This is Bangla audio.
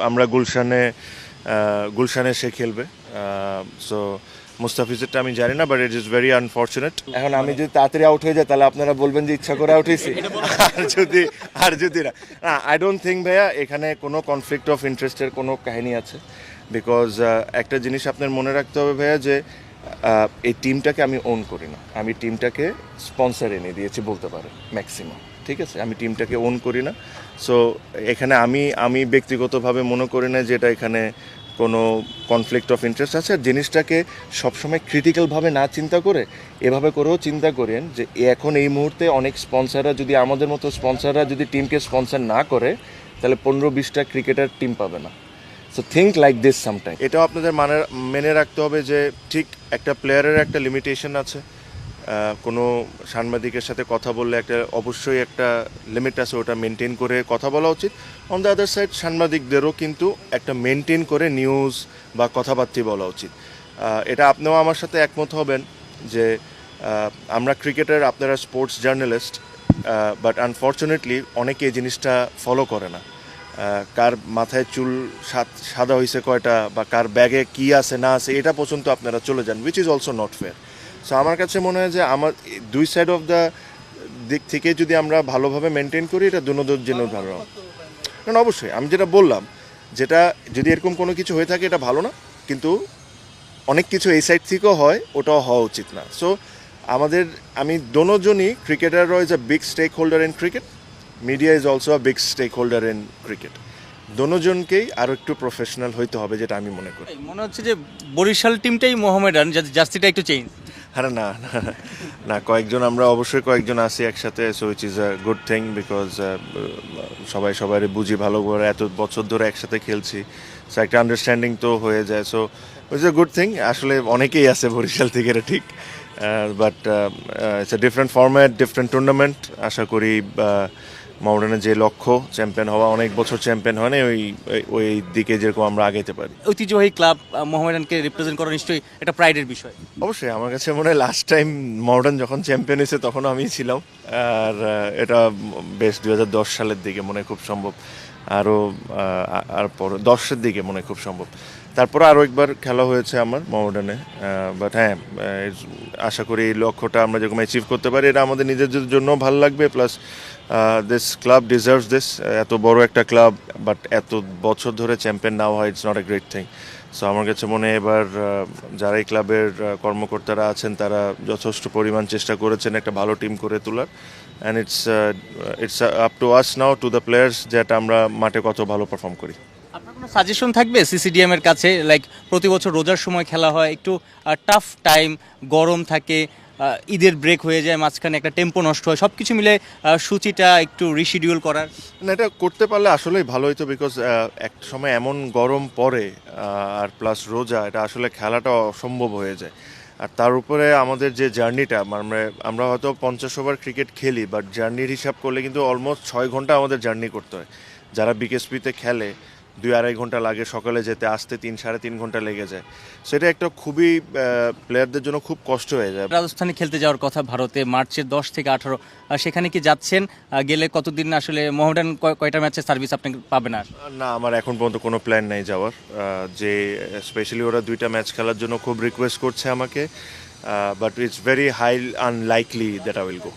আমরা গুলশানে সে খেলবে। সো মুস্তাফিজেরটা আমি জানি না, but it is very unfortunate. এখন আমি যদি তাড়াতাড়ি আউট হয়ে যাই তাহলে আপনারা বলবেন যে ইচ্ছা করে আউট হয়েছি। আর যদি না, আই ডোন্ট থিঙ্ক ভাইয়া এখানে কোনো কনফ্লিক্ট অফ ইন্টারেস্টের কোনো কাহিনী আছে। বিকজ একটা জিনিস আপনার মনে রাখতে হবে ভাইয়া, যে এই টিমটাকে আমি ওন করি না, আমি টিমটাকে স্পন্সর এনে দিয়েছি বলতে পারে ম্যাক্সিমাম। ঠিক আছে, আমি টিমটাকে ওন করি না। সো এখানে আমি ব্যক্তিগতভাবে মনে করি না যে এটা এখানে কোনো কনফ্লিক্ট অফ ইন্টারেস্ট আছে। আর জিনিসটাকে সবসময় ক্রিটিক্যালভাবে না চিন্তা করে এভাবে করেও চিন্তা করেন যে এখন এই মুহূর্তে অনেক স্পন্সররা যদি আমাদের মতো স্পন্সররা যদি টিমকে স্পন্সর না করে তাহলে 15-20টা ক্রিকেটার টিম পাবে না। So think like this sometime. এটাও আপনাদের মেনে রাখতে হবে যে ঠিক একটা প্লেয়ারের একটা লিমিটেশন আছে। কোনো সাংবাদিকের সাথে কথা বললে অবশ্যই একটা লিমিট আছে, ওটা মেনটেন করে কথা বলা উচিত। অন দ্য আদার সাইড সাংবাদিকদেরও কিন্তু একটা মেনটেন করে নিউজ বা কথাবার্তা বলা উচিত। এটা আপনিও আমার সাথে একমত হবেন যে আমরা ক্রিকেটার, আপনারা স্পোর্টস জার্নালিস্ট, বাট আনফর্চুনেটলি অনেকে এই জিনিসটা ফলো করে না। কার মাথায় চুল সাদা হয়েছে কয়টা বা কার ব্যাগে কী আছে না আছে এটা পর্যন্ত আপনারা চলে যান, which is also not fair. So আমার কাছে মনে হয় যে আমার দুই সাইড অফ দ্য দিক থেকে যদি আমরা ভালোভাবে মেনটেন করি, এটা দুনোদের জন্য ভালো। না অবশ্যই আমি যেটা বললাম, যেটা যদি এরকম কোনো কিছু হয়ে থাকে এটা ভালো না, কিন্তু অনেক কিছু এই সাইড থেকেও হয়, ওটাও হওয়া উচিত না। সো আমি দোনোজনই, ক্রিকেটাররা is a big stakeholder in cricket, media is also a big stakeholder in cricket. দোনোজনকেই আরও একটু প্রফেশনাল হইতে হবে, যেটা আমি মনে করি। মনে হচ্ছে যে বরিশাল টিমটাই মোহামেডান, জার্সিটা একটু চেঞ্জ। আরে না না, আমরা অবশ্যই কয়েকজন আছি একসাথে। So it is a good thing, because সবাই বুঝি ভালো করে, এত বছর ধরে একসাথে খেলছি। সো একটা আন্ডারস্ট্যান্ডিং তো হয়ে যায়। So it's a good thing. আসলে অনেকেই আছে বরিশাল থেকে, এটা ঠিক, but it's a different format, different tournament. আশা করি মোহামেডানের যে লক্ষ্য চ্যাম্পিয়ন হওয়া, অনেক বছর চ্যাম্পিয়ন হয় না, ওই দিকে যেরকম আমরা আগাইতে পারি। ঐতিহ্যবাহী ক্লাব মোহামেডানকে রিপ্রেজেন্ট করা নিশ্চয়ই একটা প্রাইডের বিষয়। অবশ্যই আমার কাছে মনে হয় লাস্ট টাইম মোহামেডান যখন চ্যাম্পিয়ন হয়েছে তখনও আমি ছিলাম। আর এটা বেশ 2010 সালের দিকে মনে খুব সম্ভব, আর পর 10-এর দিকে মনে খুব সম্ভব। তারপরে আরও একবার খেলা হয়েছে আমার মোহামেডানে। বাট হ্যাঁ, আশা করি এই লক্ষ্যটা আমরা যেরকম অ্যাচিভ করতে পারি, এটা আমাদের নিজেদের জন্য ভালো লাগবে। Plus this club deserves this. এত বড় একটা ক্লাব, বাট এত বছর ধরে চ্যাম্পিয়ন না হয়, it's not a great thing. So আমার কাছে মনে হয় এবার যারা এই ক্লাবের কর্মকর্তারা আছেন তারা যথেষ্ট পরিমাণ চেষ্টা করেছেন একটা ভালো টিম করে তোলার। And it's up to us now, to the players, যেটা আমরা মাঠে কত ভালো পারফর্ম করি। আপনার কোনো সাজেশন থাকবে সিসিডিএম এর কাছে? লাইক প্রতি বছর রোজার সময় খেলা হয়, একটু টাফ টাইম, গরম থাকে, ঈদের ব্রেক হয়ে যায়, মাঝখানে একটা টেম্পো নষ্ট হয়, সব কিছু মিলে সূচিটা একটু রিশিডিউল করার। না, এটা করতে পারলে আসলেই ভালো হতো। বিকজ একটা সময় এমন গরম পড়ে, আর প্লাস রোজা, এটা আসলে খেলাটা অসম্ভব হয়ে যায়। আর তার উপরে আমাদের যে জার্নিটা, আমরা হয়তো 50 ওভার ক্রিকেট খেলি, বাট জার্নির হিসাব করলে কিন্তু অলমোস্ট 6 ঘন্টা আমাদের জার্নি করতে হয়। যারা বিকেএসপিতে খেলে 2-2.5 ঘন্টা লাগে সকালে যেতে, আসতে 3-3.5 ঘন্টা লেগে যায়। সেটা একটা খুবই প্লেয়ারদের জন্য খুব কষ্ট হয়ে যায়। রাজস্থানে খেলতে যাওয়ার কথা ভারতে মার্চের 10 থেকে 18, সেখানে কি যাচ্ছেন? গেলে কতদিন আসলে মোহামেডান কয়টা ম্যাচের সার্ভিস আপনি পাবেন? না, আমার এখন পর্যন্ত কোনো প্ল্যান নেই যাওয়ার। যে স্পেশালি ওরা 2টা ম্যাচ খেলার জন্য খুব রিকোয়েস্ট করছে আমাকে, but it's very high unlikely that I will go.